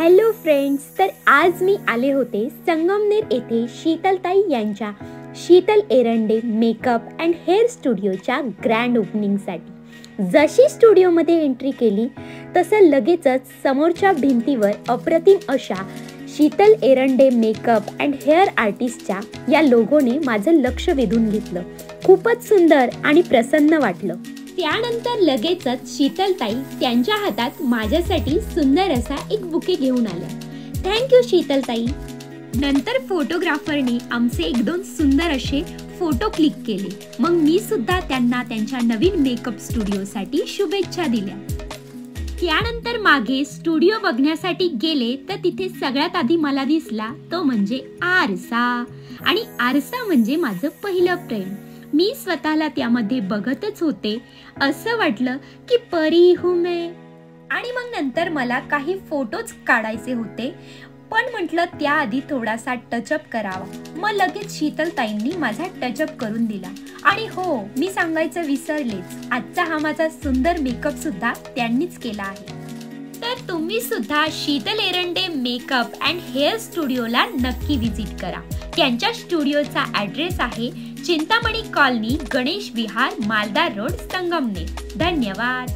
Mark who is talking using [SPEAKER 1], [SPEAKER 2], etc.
[SPEAKER 1] Hello friends, तर आज मी आले होते संगमनेर येथे शीतलताई यांच्या Sheetal Erande makeup and hair स्टुडिओच्या ग्रँड ओपनिंगसाठी। जशी स्टुडिओमध्ये एंट्री केली तसं लगेचच समोरच्या भिंतीवर अप्रतिम अशा Sheetal Erande makeup and hair आर्टिस्टच्या या लोगोने माझं लक्ष वेधून घेतलं। खूपच सुंदर आणि प्रसन्न वाटलं। त्यानंतर लगेचच शीतलताई त्यांच्या हातात माझ्यासाठी सुंदर असा एक बुके घेऊन आल्या। थँक्यू शीतलताई। नंतर फोटोग्राफरने आमचे एक दोन सुंदर असे फोटो क्लिक केले। मग मी सुद्धा त्यांना त्यांच्या नवीन मेकअप स्टुडिओसाठी शुभेच्छा दिल्या। त्यानंतर मागे स्टुडिओ बघण्यासाठी गेले तर तिथे सगळ्यात आधी मला दिसला तो म्हणजे आरसा, आणि आरसा म्हणजे माझं पहिलं प्रेम। मी स्वतःला त्यामध्ये बघतच होते। असं वाटलं की परी हूं मैं। आणि मग नंतर मला काही फोटोज काढायचे होते, पण म्हटलं त्याआधी थोडासा टचअप करावा। मग लगेच शीतलताईंनी माझा टचअप करून दिला। आणि हो, मी सांगायचं विसरलेच, आजचा हा माझा सुंदर मेकअप सुद्धा त्यांनीच केला आहे। तर तुम्ही सुद्धा Sheetal Erande makeup and hair स्टुडिओला नक्की विजिट करा। त्यांच्या स्टुडिओचा ॲड्रेस आहे चिंतामणी कॉलनी, गणेश विहार, मालदार रोड, संगमनेर। धन्यवाद।